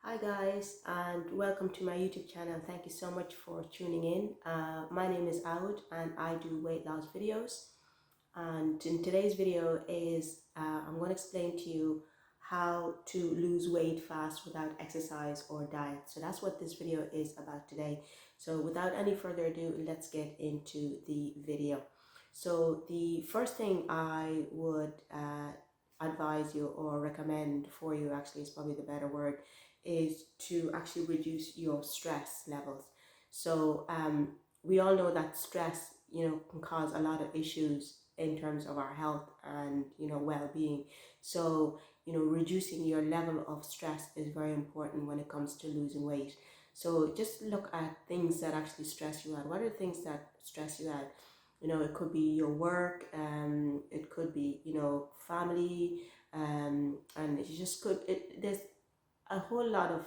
Hi guys, and welcome to my YouTube channel. Thank you so much for tuning in. My name is Awut and I do weight loss videos. And in today's video I'm going to explain to you how to lose weight fast without exercise or diet. So that's what this video is about today. So without any further ado, let's get into the video. So the first thing I would advise you or recommend for you, actually is probably the better word, is to actually reduce your stress levels. So we all know that stress, can cause a lot of issues in terms of our health and well-being. So reducing your level of stress is very important when it comes to losing weight. So just look at things that actually stress you out. What are the things that stress you out? It could be your work, it could be family, and it just could there's a whole lot of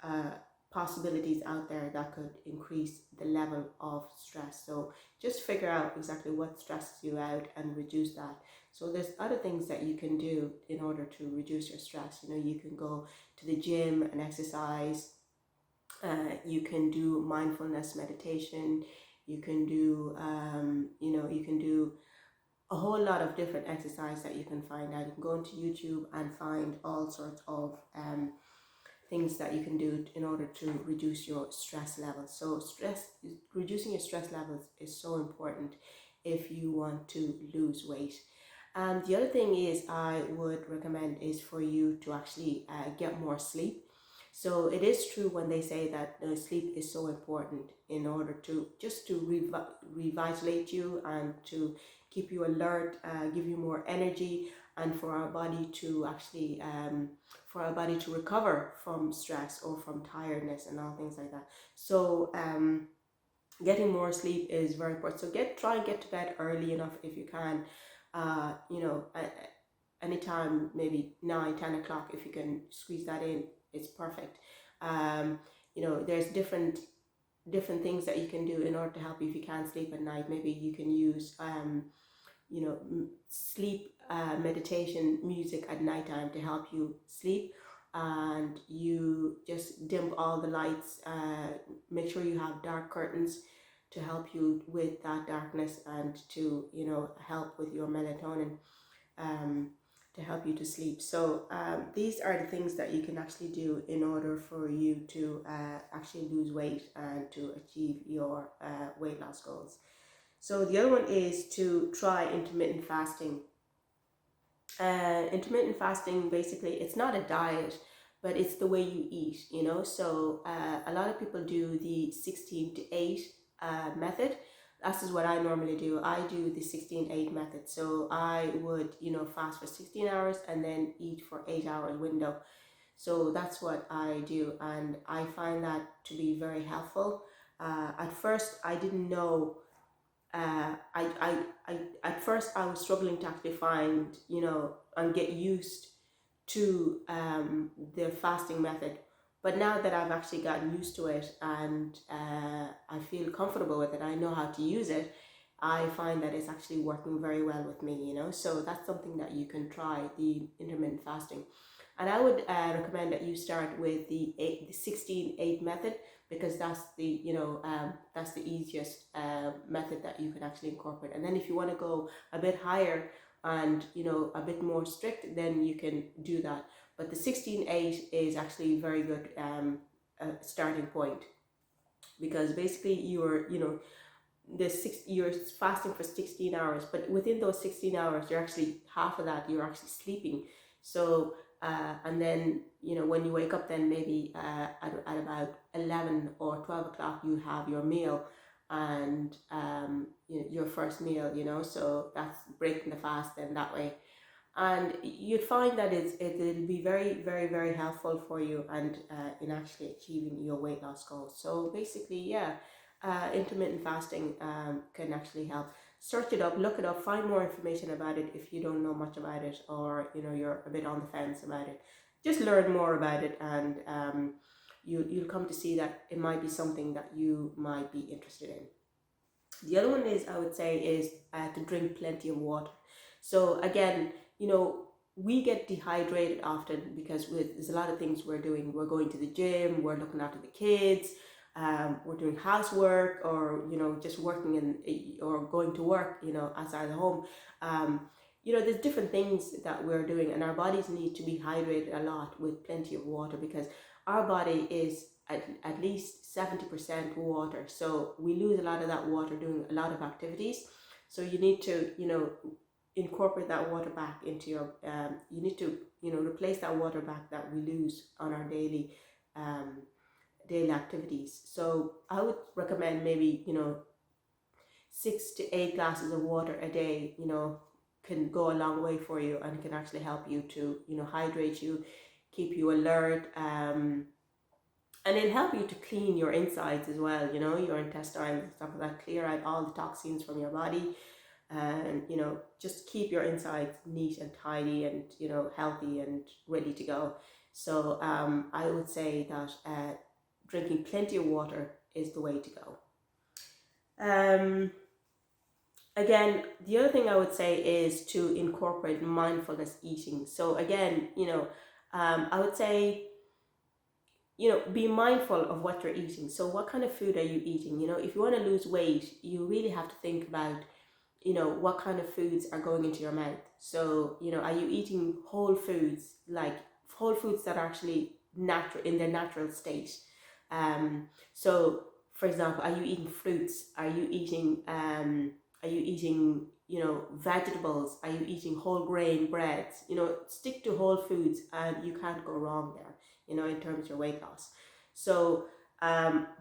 uh, possibilities out there that could increase the level of stress. So just figure out exactly what stresses you out and reduce that. So there's other things that you can do in order to reduce your stress. You can go to the gym and exercise. You can do mindfulness meditation. You can do you can do a whole lot of different exercise that you can find out. You can go into YouTube and find all sorts of things that you can do in order to reduce your stress levels. So reducing your stress levels is so important if you want to lose weight. And the other thing is I would recommend is for you to actually get more sleep. So it is true when they say that sleep is so important in order to just to revitalize you and to keep you alert, give you more energy, and for our body to actually recover from stress or from tiredness and all things like that. So getting more sleep is very important. So try and get to bed early enough if you can. Anytime, maybe 9-10 o'clock, if you can squeeze that in, it's perfect. There's different things that you can do in order to help you if you can't sleep at night. Maybe you can use sleep meditation music at nighttime to help you sleep, and you just dim all the lights. Make sure you have dark curtains to help you with that darkness and to help with your melatonin, um, to help you to sleep. So these are the things that you can actually do in order for you to actually lose weight and to achieve your weight loss goals. So the other one is to try intermittent fasting. Intermittent fasting, basically, it's not a diet, but it's the way you eat. So a lot of people do the 16-8 method. This is what I normally do. I do the 16-8 method. So I would, fast for 16 hours and then eat for 8 hours window. So that's what I do, and I find that to be very helpful. At first, I didn't know. At first I was struggling to actually find, and get used to the fasting method. But now that I've actually gotten used to it and I feel comfortable with it, I know how to use it, I find that it's actually working very well with me. So that's something that you can try, the intermittent fasting. And I would recommend that you start with the 16-8 method, because that's that's the easiest method that you can actually incorporate. And then if you want to go a bit higher and a bit more strict, then you can do that. But the 16-8 is actually a very good starting point, because basically you're fasting for 16 hours, but within those 16 hours you're actually, half of that you're actually sleeping. So and then when you wake up, then maybe at about 11 or 12 o'clock you have your meal, and your first meal, so that's breaking the fast then that way. And you'd find that it'll be very, very, very helpful for you, and in actually achieving your weight loss goals. So basically, yeah, intermittent fasting can actually help. Search it up, look it up, find more information about it if you don't know much about it, or you're a bit on the fence about it. Just learn more about it, and you'll come to see that it might be something that you might be interested in. The other one is, I would say, is to drink plenty of water. So again, we get dehydrated often because there's a lot of things we're doing. We're going to the gym, we're looking after the kids, we're doing housework, or just working or going to work, outside the home. There's different things that we're doing, and our bodies need to be hydrated a lot with plenty of water, because our body is at least 70% water. So we lose a lot of that water doing a lot of activities. So you need to, incorporate that water back into your, you need to, replace that water back that we lose on our daily activities. So I would recommend maybe, 6 to 8 glasses of water a day, can go a long way for you, and can actually help you to, hydrate you, keep you alert, and it'll help you to clean your insides as well, your intestines and stuff like that, clear out all the toxins from your body, and just keep your insides neat and tidy, and healthy and ready to go. So I would say that drinking plenty of water is the way to go. Again, the other thing I would say is to incorporate mindfulness eating. So again, I would say, be mindful of what you're eating. So what kind of food are you eating? If you want to lose weight, you really have to think about, what kind of foods are going into your mouth. So, are you eating whole foods, like whole foods that are actually natural, in their natural state? So for example, are you eating fruits? Are you eating, vegetables? Are you eating whole grain breads? Stick to whole foods, and you can't go wrong there, in terms of your weight loss. So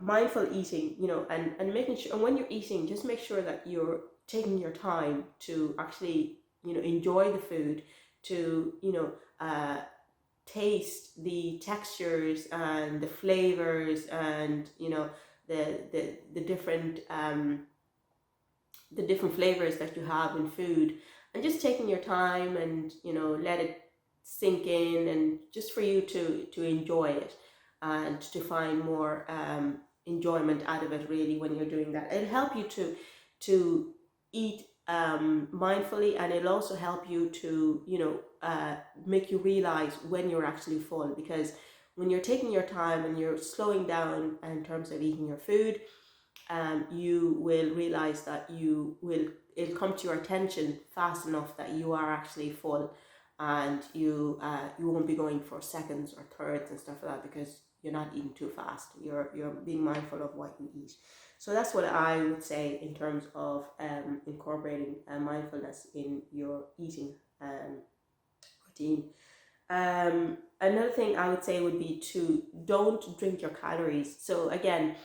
mindful eating, and making sure, and when you're eating, just make sure that you're taking your time to actually, enjoy the food, to, taste the textures and the flavors, and, the different, flavors that you have in food, and just taking your time, and, let it sink in, and just for you to enjoy it, and to find more enjoyment out of it, really, when you're doing that. It'll help you to eat mindfully, and it'll also help you to, make you realize when you're actually full, because when you're taking your time and you're slowing down in terms of eating your food, you will realize that it'll come to your attention fast enough that you are actually full, and you won't be going for seconds or thirds and stuff like that, because you're not eating too fast. You're being mindful of what you eat. So that's what I would say in terms of incorporating mindfulness in your eating routine. Another thing I would say would be to don't drink your calories. So again,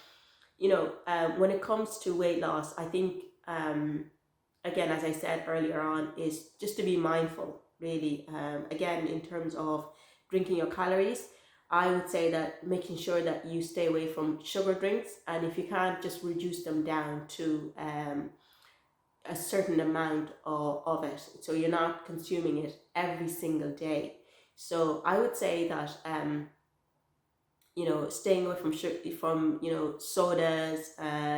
when it comes to weight loss, I think, again, as I said earlier on, is just to be mindful, really. Again, in terms of drinking your calories, I would say that making sure that you stay away from sugar drinks, and if you can't, just reduce them down to a certain amount of it, so you're not consuming it every single day. So I would say that staying away from sugar, from sodas,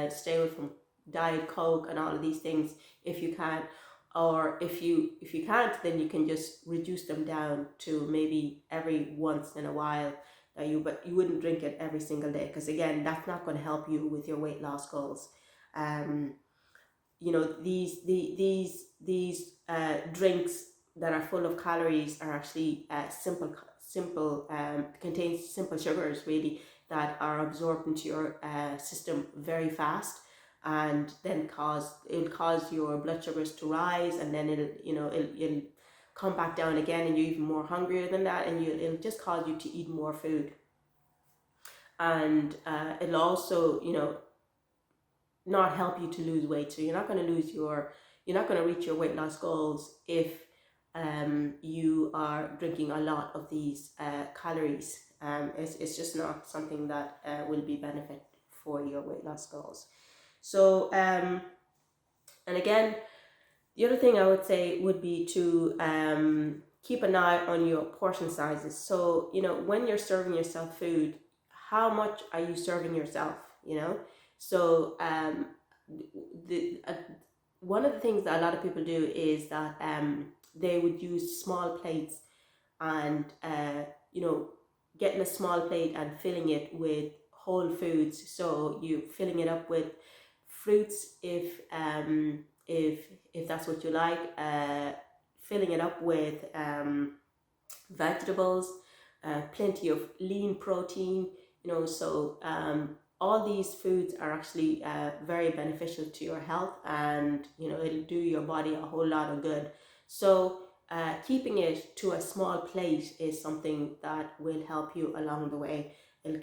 stay away from Diet Coke and all of these things if you can, or if you can't, then you can just reduce them down to maybe every once in a while, but you wouldn't drink it every single day, because again, that's not going to help you with your weight loss goals. These drinks that are full of calories are actually simple contains simple sugars, really, that are absorbed into your system very fast, and then it'll cause your blood sugars to rise, and then it'll come back down again, and you're even more hungrier than that, and it'll just cause you to eat more food. And it'll also not help you to lose weight. So you're not going to reach your weight loss goals if you are drinking a lot of these calories. It's just not something that will be benefit for your weight loss goals. So and again, the other thing I would say would be to keep an eye on your portion sizes. So when you're serving yourself food, how much are you serving yourself? So one of the things that a lot of people do is that they would use small plates and you know, getting a small plate and filling it with whole foods. So you filling it up with fruits if that's what you like, filling it up with vegetables, plenty of lean protein, you know. So all these foods are actually very beneficial to your health, and you know, it'll do your body a whole lot of good. So keeping it to a small plate is something that will help you along the way. It'll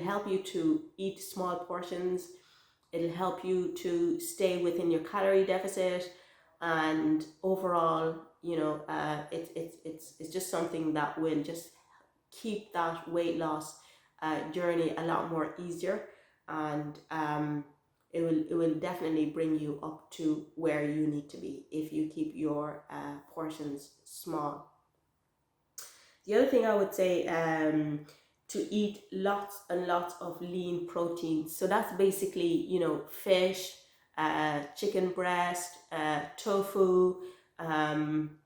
help you to eat small portions. It'll help you to stay within your calorie deficit, and overall, you know, it's just something that will just keep that weight loss journey a lot more easier, and it will definitely bring you up to where you need to be if you keep your portions small. The other thing I would say, to eat lots and lots of lean protein. So that's basically, you know, fish, chicken breast, tofu, um,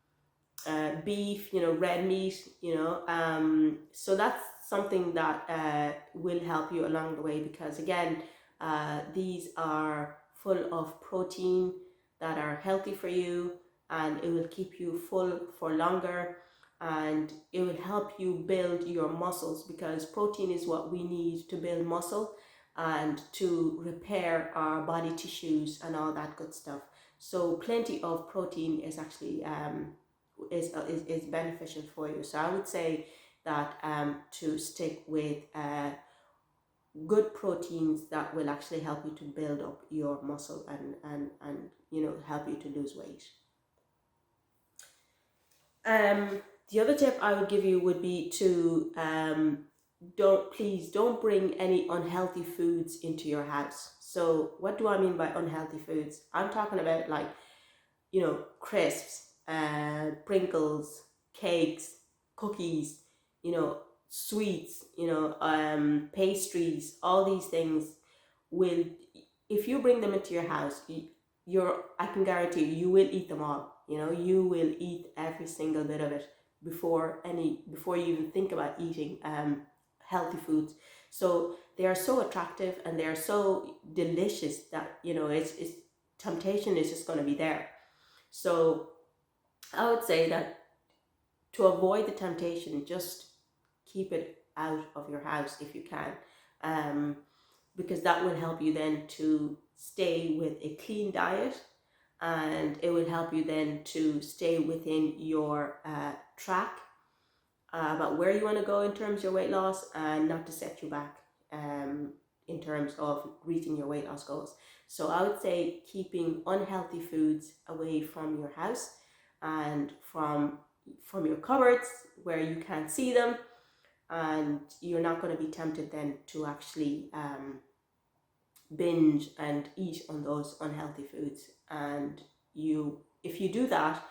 beef, you know, red meat, you know. So that's something that will help you along the way, because again, these are full of protein that are healthy for you, and it will keep you full for longer, and it will help you build your muscles, because protein is what we need to build muscle and to repair our body tissues and all that good stuff. So plenty of protein is actually is beneficial for you. So I would say that to stick with good proteins that will actually help you to build up your muscle, and you know, help you to lose weight. The other tip I would give you would be to don't bring any unhealthy foods into your house. So what do I mean by unhealthy foods? I'm talking about, like, you know, crisps, Pringles, cakes, cookies, you know, sweets, you know, pastries. All these things will, if you bring them into your house, I can guarantee you will eat them all. You know, you will eat every single bit of it before you even think about eating healthy foods. So they are so attractive and they are so delicious that, you know, it's temptation is just going to be there. So I would say that to avoid the temptation, just keep it out of your house if you can, because that will help you then to stay with a clean diet, and it will help you then to stay within your track about where you want to go in terms of your weight loss, and not to set you back in terms of reaching your weight loss goals. So I would say keeping unhealthy foods away from your house and from your cupboards where you can't see them, and you're not going to be tempted then to actually binge and eat on those unhealthy foods. And if you do that,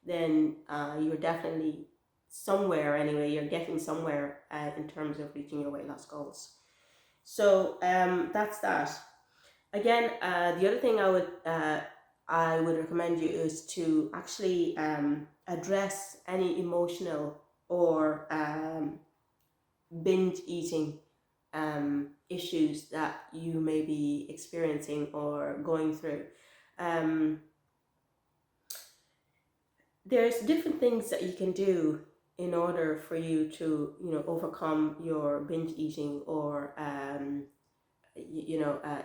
then you're definitely somewhere, anyway, you're getting somewhere in terms of reaching your weight loss goals. So that's that. Again, the other thing I would recommend you is to actually address any emotional or binge eating issues that you may be experiencing or going through. There's different things that you can do in order for you to, you know, overcome your binge eating or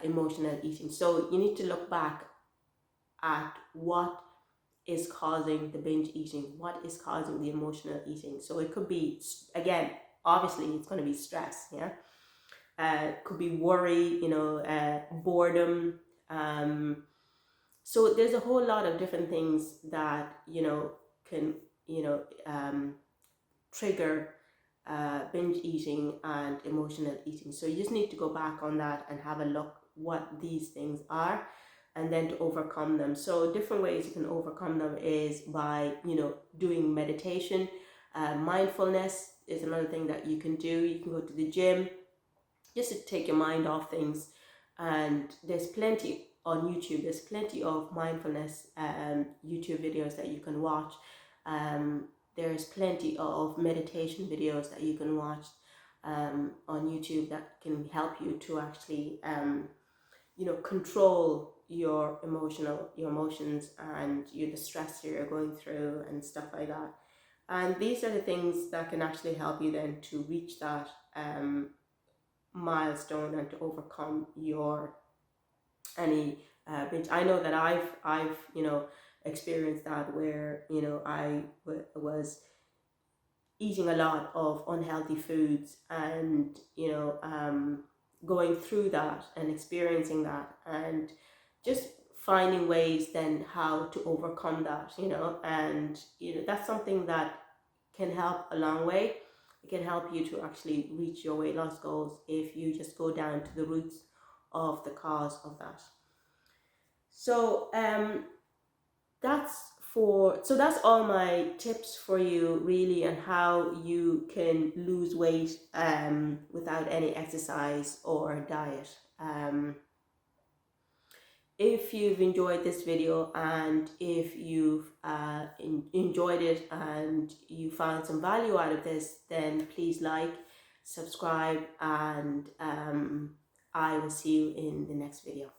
emotional eating. So you need to look back at what is causing the binge eating, what is causing the emotional eating. So it could be, again, obviously it's going to be stress, yeah. It could be worry, you know, boredom. So there's a whole lot of different things that, you know, can, you know, trigger binge eating and emotional eating. So you just need to go back on that and have a look what these things are, and then to overcome them. So different ways you can overcome them is by, you know, doing meditation. Mindfulness is another thing that you can do. You can go to the gym just to take your mind off things, and there's plenty on YouTube. There's plenty of mindfulness YouTube videos that you can watch. there's plenty of meditation videos that you can watch on YouTube that can help you to actually control your emotions and the stress you're going through and stuff like that. And these are the things that can actually help you then to reach that milestone and to overcome your any binge. I know that I've experienced that, where I was eating a lot of unhealthy foods, and going through that and experiencing that, and just finding ways then how to overcome that, and that's something that can help a long way. It can help you to actually reach your weight loss goals if you just go down to the roots of the cause of that. So that's all my tips for you, really, and how you can lose weight without any exercise or diet. If you've enjoyed this video, and if you've enjoyed it and you found some value out of this, then please like, subscribe, and I will see you in the next video.